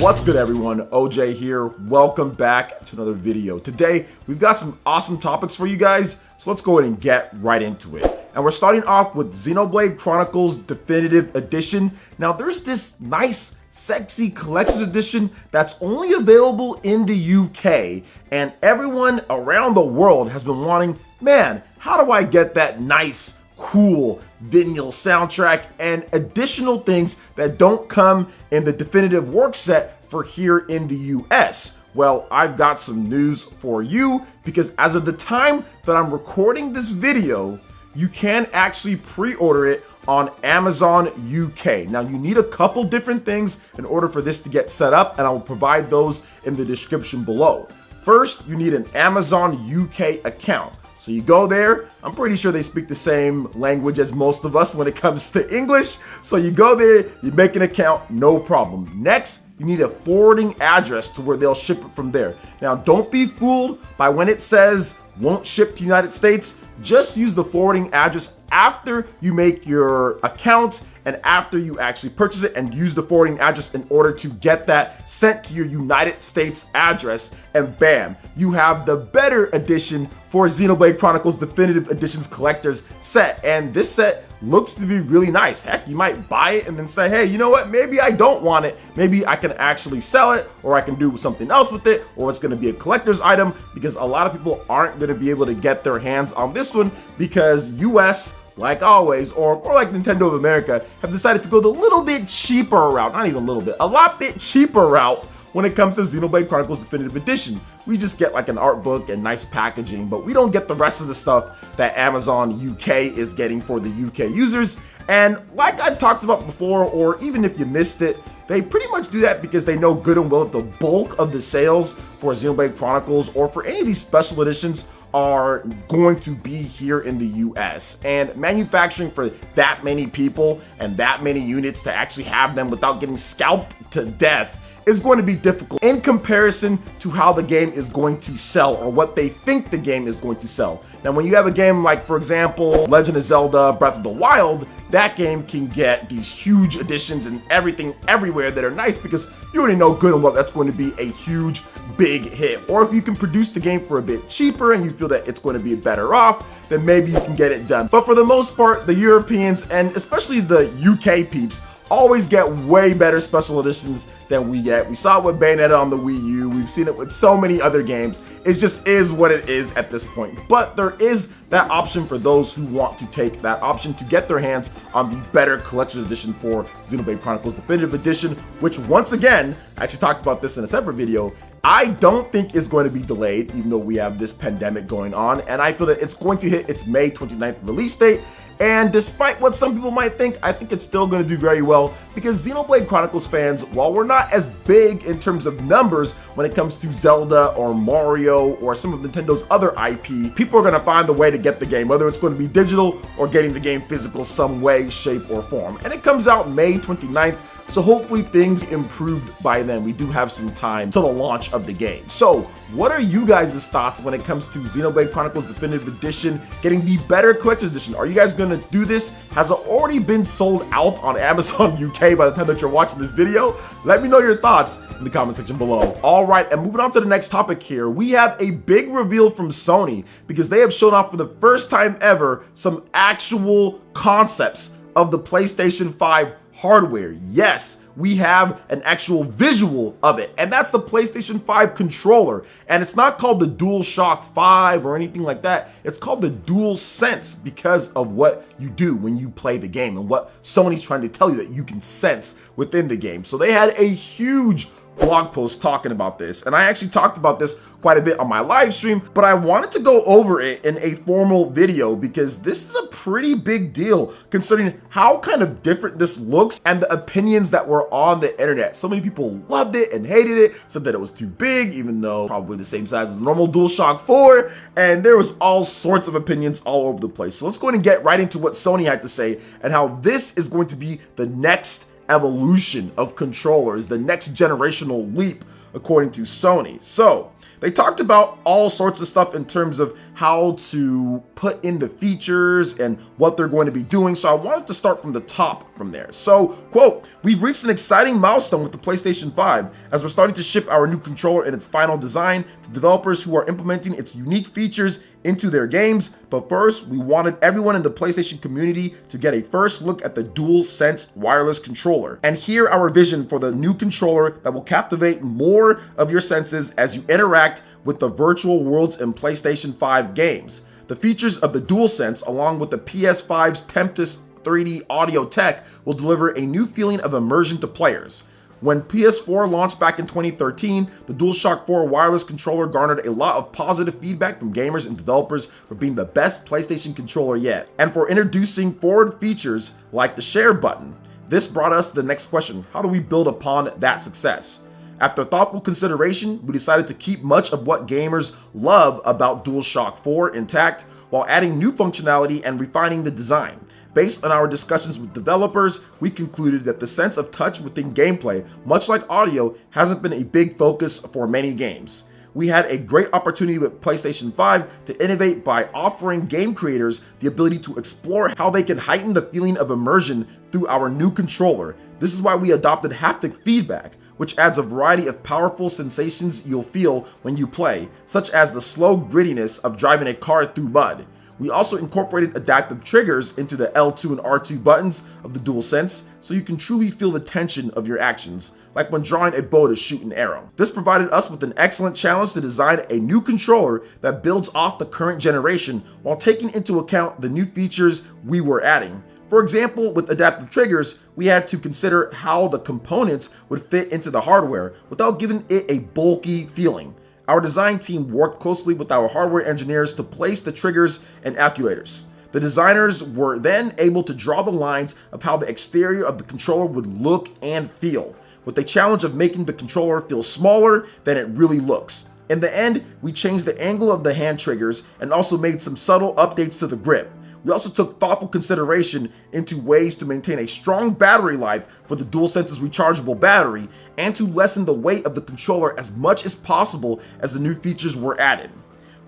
What's good, everyone? OJ here. Welcome back to another video. Today, we've got some awesome topics for you guys, so let's go ahead and get right into it. And we're starting off with Xenoblade Chronicles Definitive Edition. Now, there's this nice, sexy collector's edition that's only available in the UK, and everyone around the world has been wanting, man, how do I get that nice, cool vinyl soundtrack and additional things that don't come in the definitive work set for here in the US? Well, I've got some news for you, because as of the time that I'm recording this video, you can actually pre-order it on Amazon UK. Now, you need a couple different things in order for this to get set up, and I will provide those in the description below. First, you need an Amazon UK account. So you go there. I'm pretty sure they speak the same language as most of us when it comes to English. So you go there, you make an account, no problem. Next, you need a forwarding address to where they'll ship it from there. Now, don't be fooled by when it says won't ship to United States. Just use the forwarding address after you make your account and after you actually purchase it, and use the forwarding address in order to get that sent to your United States address, and bam, you have the better edition for Xenoblade Chronicles Definitive Edition's collector's set. And this set looks to be really nice. Heck, you might buy it and then say, hey, you know what, maybe I don't want it. Maybe I can actually sell it, or I can do something else with it, or it's going to be a collector's item, because a lot of people aren't going to be able to get their hands on this one because US, like always, or like Nintendo of America, have decided to go the little bit cheaper route. Not even a little bit, a lot bit cheaper route when it comes to Xenoblade Chronicles Definitive Edition. We just get like an art book and nice packaging, but we don't get the rest of the stuff that Amazon UK is getting for the UK users. And like I've talked about before, or even if you missed it, they pretty much do that because they know good and well that the bulk of the sales for Xenoblade Chronicles or for any of these special editions are going to be here in the US, and manufacturing for that many people and that many units to actually have them without getting scalped to death is going to be difficult in comparison to how the game is going to sell, or what they think the game is going to sell. Now, when you have a game like, for example, Legend of Zelda Breath of the Wild, that game can get these huge editions and everything everywhere that are nice, because you already know good and well that's going to be a huge, big hit. Or if you can produce the game for a bit cheaper and you feel that it's going to be better off, then maybe you can get it done. But for the most part, the Europeans, and especially the UK peeps, always get way better special editions than we get. We saw it with Bayonetta on the Wii U. We've seen it with so many other games. It just is what it is at this point. But there is that option for those who want to take that option to get their hands on the better collector's edition for Xenoblade Chronicles Definitive Edition, which, once again, I actually talked about this in a separate video, I don't think is going to be delayed, even though we have this pandemic going on. And I feel that it's going to hit its May 29th release date. And despite what some people might think, I think it's still going to do very well, because Xenoblade Chronicles fans, while we're not as big in terms of numbers when it comes to Zelda or Mario or some of Nintendo's other IP, people are going to find the way to get the game, whether it's going to be digital or getting the game physical some way, shape, or form. And it comes out May 29th. So hopefully things improved by then. We do have some time till the launch of the game. So what are you guys' thoughts when it comes to Xenoblade Chronicles Definitive Edition getting the better collector's edition? Are you guys gonna do this? Has it already been sold out on Amazon UK by the time that you're watching this video? Let me know your thoughts in the comment section below. All right, and moving on to the next topic here, we have a big reveal from Sony, because they have shown off for the first time ever some actual concepts of the PlayStation 5 hardware. Yes, we have an actual visual of it, and that's the PlayStation 5 controller. And it's not called the DualShock 5 or anything like that. It's called the DualSense because of what you do when you play the game and what Sony's trying to tell you that you can sense within the game. So they had a huge blog post talking about this, and I actually talked about this quite a bit on my live stream, but I wanted to go over it in a formal video because this is a pretty big deal considering how kind of different this looks and the opinions that were on the internet. So many people loved it and hated it, said that it was too big, even though probably the same size as the normal DualShock 4, and there was all sorts of opinions all over the place. So let's go ahead and get right into what Sony had to say and how this is going to be the next evolution of controllers, the next generational leap, according to Sony. So they talked about all sorts of stuff in terms of how to put in the features and what they're going to be doing. So I wanted to start from the top from there. So, quote, "We've reached an exciting milestone with the PlayStation 5 as we're starting to ship our new controller in its final design to developers who are implementing its unique features into their games. But first, we wanted everyone in the PlayStation community to get a first look at the DualSense wireless controller and hear our vision for the new controller that will captivate more of your senses as you interact with the virtual worlds in PlayStation 5 games. The features of the DualSense, along with the PS5's Tempest 3D audio tech, will deliver a new feeling of immersion to players. When PS4 launched back in 2013, the DualShock 4 wireless controller garnered a lot of positive feedback from gamers and developers for being the best PlayStation controller yet, and for introducing forward features like the share button. This brought us to the next question: how do we build upon that success? After thoughtful consideration, we decided to keep much of what gamers love about DualShock 4 intact, while adding new functionality and refining the design. Based on our discussions with developers, we concluded that the sense of touch within gameplay, much like audio, hasn't been a big focus for many games. We had a great opportunity with PlayStation 5 to innovate by offering game creators the ability to explore how they can heighten the feeling of immersion through our new controller. This is why we adopted Haptic Feedback, which adds a variety of powerful sensations you'll feel when you play, such as the slow grittiness of driving a car through mud. We also incorporated adaptive triggers into the L2 and R2 buttons of the DualSense, so you can truly feel the tension of your actions, like when drawing a bow to shoot an arrow. This provided us with an excellent challenge to design a new controller that builds off the current generation while taking into account the new features we were adding. For example, with adaptive triggers, we had to consider how the components would fit into the hardware without giving it a bulky feeling. Our design team worked closely with our hardware engineers to place the triggers and actuators. The designers were then able to draw the lines of how the exterior of the controller would look and feel, with the challenge of making the controller feel smaller than it really looks. In the end, we changed the angle of the hand triggers and also made some subtle updates to the grip. We also took thoughtful consideration into ways to maintain a strong battery life for the DualSense's rechargeable battery and to lessen the weight of the controller as much as possible as the new features were added.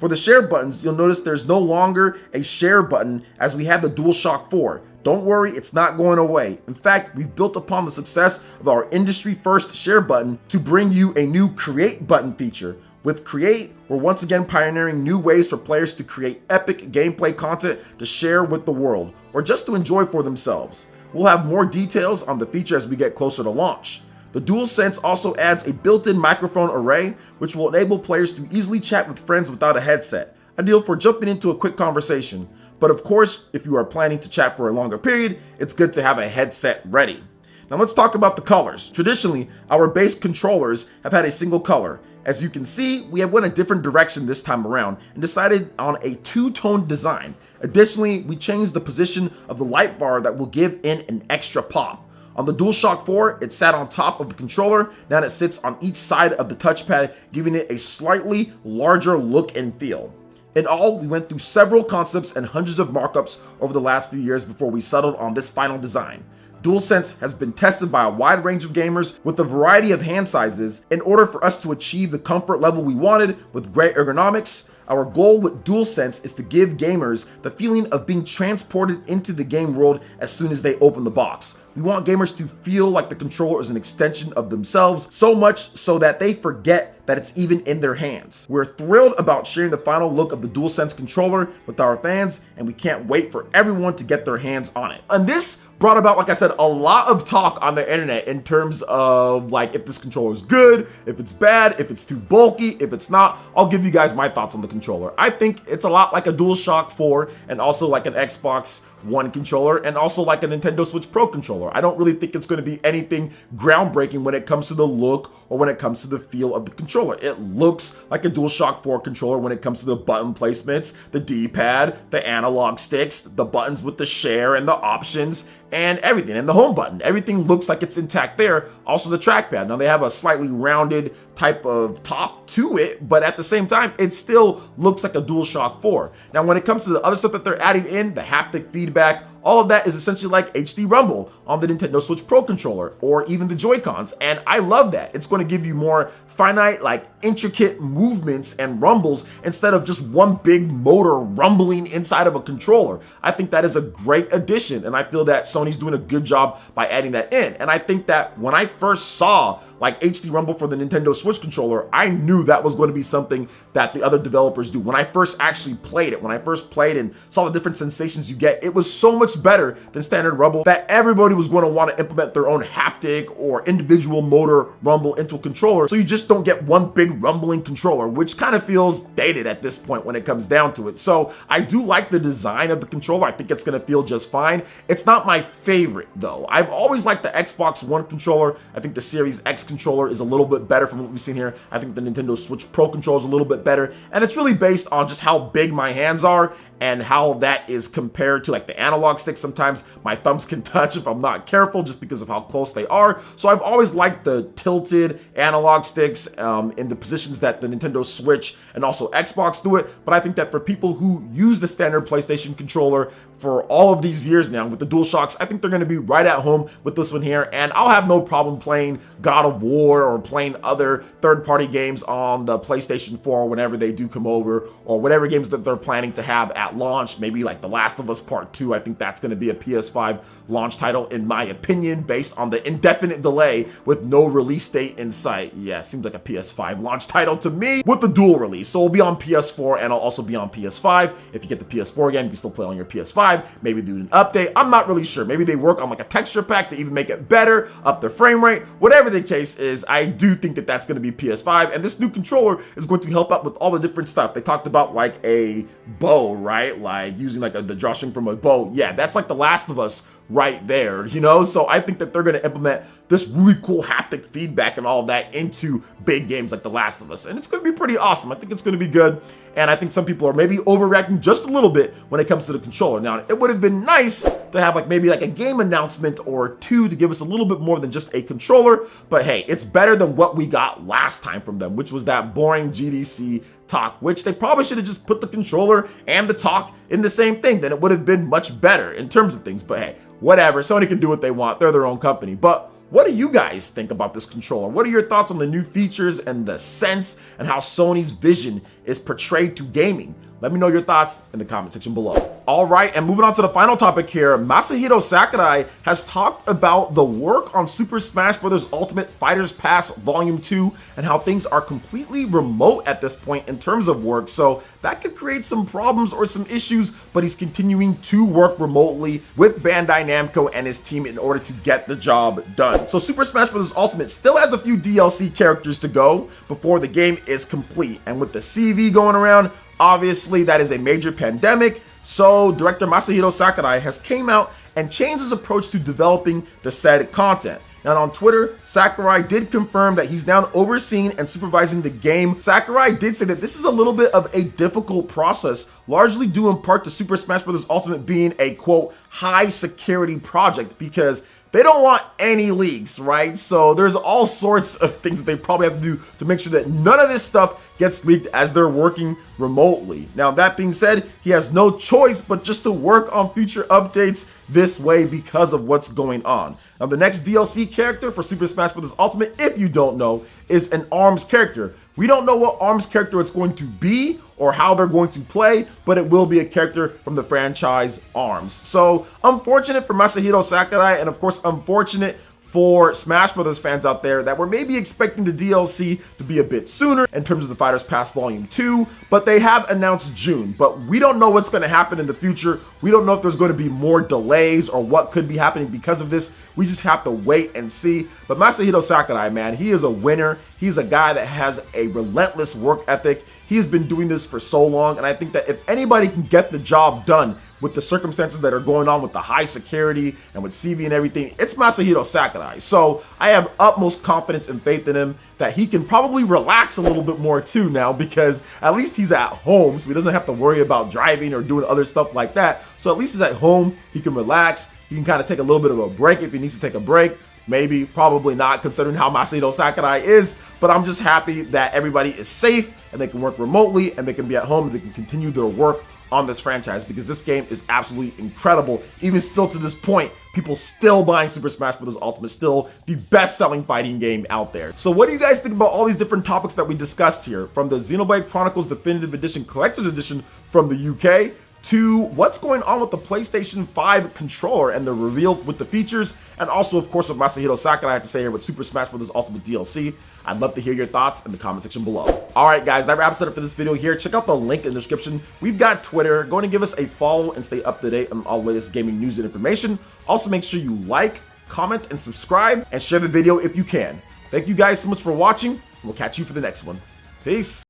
For the share buttons, you'll notice there's no longer a share button as we have the DualShock 4. Don't worry, it's not going away. In fact, we've built upon the success of our industry-first share button to bring you a new Create button feature. With Create, we're once again pioneering new ways for players to create epic gameplay content to share with the world, or just to enjoy for themselves. We'll have more details on the feature as we get closer to launch. The DualSense also adds a built-in microphone array, which will enable players to easily chat with friends without a headset, ideal for jumping into a quick conversation. But of course, if you are planning to chat for a longer period, it's good to have a headset ready. Now let's talk about the colors. Traditionally, our base controllers have had a single color. As you can see, we have went a different direction this time around and decided on a two-tone design. Additionally, we changed the position of the light bar that will give in an extra pop. On the DualShock 4, it sat on top of the controller. Now it sits on each side of the touchpad, giving it a slightly larger look and feel. In all, we went through several concepts and hundreds of markups over the last few years before we settled on this final design. DualSense has been tested by a wide range of gamers with a variety of hand sizes in order for us to achieve the comfort level we wanted with great ergonomics. Our goal with DualSense is to give gamers the feeling of being transported into the game world as soon as they open the box. We want gamers to feel like the controller is an extension of themselves, so much so that they forget that it's even in their hands. We're thrilled about sharing the final look of the DualSense controller with our fans, and we can't wait for everyone to get their hands on it. And this brought about, like I said, a lot of talk on the internet in terms of like if this controller is good, if it's bad, if it's too bulky, if it's not. I'll give you guys my thoughts on the controller. I think it's a lot like a DualShock 4 and also like an Xbox One controller and also like a Nintendo Switch Pro controller. I don't really think it's going to be anything groundbreaking when it comes to the look or when it comes to the feel of the controller. It looks like a DualShock 4 controller when it comes to the button placements, the D-pad, the analog sticks, the buttons with the share and the options and everything, and the home button. Everything looks like it's intact there. Also the trackpad. Now they have a slightly rounded type of top to it, but at the same time, it still looks like a DualShock 4. Now when it comes to the other stuff that they're adding in, the haptic feedback, all of that is essentially like HD Rumble on the Nintendo Switch Pro controller or even the Joy-Cons, and I love that. It's going to give you more finite, like intricate movements and rumbles instead of just one big motor rumbling inside of a controller. I think that is a great addition, and I feel that Sony's doing a good job by adding that in. And I think that when I first saw like HD Rumble for the Nintendo Switch controller, I knew that was going to be something that the other developers do. When I first actually played it, when I first played and saw the different sensations you get, it was so much better than standard rumble that everybody was going to want to implement their own haptic or individual motor rumble into a controller, so you just don't get one big rumbling controller, which kind of feels dated at this point when it comes down to it. So I do like the design of the controller. I think it's going to feel just fine. It's not my favorite though. I've always liked the Xbox One controller. I think the Series X controller is a little bit better from what we've seen here. I think the Nintendo Switch Pro controller is a little bit better, and it's really based on just how big my hands are and how that is compared to like the analog sticks. Sometimes my thumbs can touch if I'm not careful just because of how close they are. So I've always liked the tilted analog sticks in the positions that the Nintendo Switch and also Xbox do it. But I think that for people who use the standard PlayStation controller for all of these years now with the DualShocks, I think they're going to be right at home with this one here, and I'll have no problem playing God of War or playing other third-party games on the PlayStation 4 whenever they do come over, or whatever games that they're planning to have at launch, maybe like The Last of Us Part 2. I think that's going to be a PS5 launch title in my opinion, based on the indefinite delay with no release date in sight. Yeah, seems like a PS5 launch title to me with the dual release. So it'll be on PS4 and it'll also be on PS5. If you get the PS4 game, you can still play on your PS5. Maybe do an update. I'm not really sure. Maybe they work on like a texture pack to even make it better, up the frame rate. Whatever the case is, I do think that that's going to be PS5, and this new controller is going to help out with all the different stuff. They talked about like a bow, right? Like using like the drawstring from a bow. Yeah, that's like The Last of Us right there, you know? So I think that they're going to implement this really cool haptic feedback and all of that into big games like The Last of Us, and it's going to be pretty awesome. I think it's going to be good, and I think some people are maybe overreacting just a little bit when it comes to the controller. Now, it would have been nice to have like maybe like a game announcement or two to give us a little bit more than just a controller, but hey, it's better than what we got last time from them, which was that boring GDC talk, which they probably should have just put the controller and the talk in the same thing. Then it would have been much better in terms of things, but hey, whatever. Sony can do what they want. They're their own company. But what do you guys think about this controller? What are your thoughts on the new features and the sense and how Sony's vision is portrayed to gaming? Let me know your thoughts in the comment section below. All right, and moving on to the final topic here, Masahiro Sakurai has talked about the work on Super Smash Bros. Ultimate Fighters Pass Volume 2 and how things are completely remote at this point in terms of work. So that could create some problems or some issues, but he's continuing to work remotely with Bandai Namco and his team in order to get the job done. So Super Smash Bros. Ultimate still has a few DLC characters to go before the game is complete. And with the CV going around, obviously that is a major pandemic. So director Masahiro Sakurai has came out and changed his approach to developing the said content. Now on Twitter, Sakurai did confirm that he's now overseeing and supervising the game. Sakurai did say that this is a little bit of a difficult process, largely due in part to Super Smash Bros. Ultimate being a quote high security project, because they don't want any leaks, right? So there's all sorts of things that they probably have to do to make sure that none of this stuff gets leaked as they're working remotely. Now, that being said, he has no choice but just to work on future updates this way because of what's going on. Now, the next DLC character for Super Smash Bros. Ultimate, if you don't know, is an ARMS character. We don't know what ARMS character it's going to be or how they're going to play, but it will be a character from the franchise ARMS. So unfortunate for Masahiro Sakurai, and of course unfortunate for Smash Brothers fans out there that were maybe expecting the DLC to be a bit sooner in terms of the Fighters Pass Volume 2, but they have announced June. But we don't know what's going to happen in the future. We don't know if there's going to be more delays or what could be happening because of this. We just have to wait and see. But Masahiro Sakurai, man, he is a winner. He's a guy that has a relentless work ethic. He has been doing this for so long, and I think that if anybody can get the job done with the circumstances that are going on with the high security and with CV and everything, it's Masahiro Sakurai. So I have utmost confidence and faith in him that he can probably relax a little bit more too now, because at least he's at home, so he doesn't have to worry about driving or doing other stuff like that. So at least he's at home, he can relax, he can kind of take a little bit of a break if he needs to take a break. Maybe, probably not, considering how Masahiro Sakurai is, but I'm just happy that everybody is safe and they can work remotely and they can be at home and they can continue their work on this franchise because this game is absolutely incredible. Even still to this point, people still buying Super Smash Bros. Ultimate, still the best-selling fighting game out there. So what do you guys think about all these different topics that we discussed here? From the Xenoblade Chronicles Definitive Edition Collector's Edition from the UK, to what's going on with the PlayStation 5 controller and the reveal with the features, and also, of course, what Masahiro Sakurai had to say here with Super Smash Bros. Ultimate DLC. I'd love to hear your thoughts in the comment section below. Alright guys, that wraps it up for this video here. Check out the link in the description. We've got Twitter. Go and give us a follow and stay up to date on all the latest gaming news and information. Also, make sure you like, comment, and subscribe, and share the video if you can. Thank you guys so much for watching, and we'll catch you for the next one. Peace!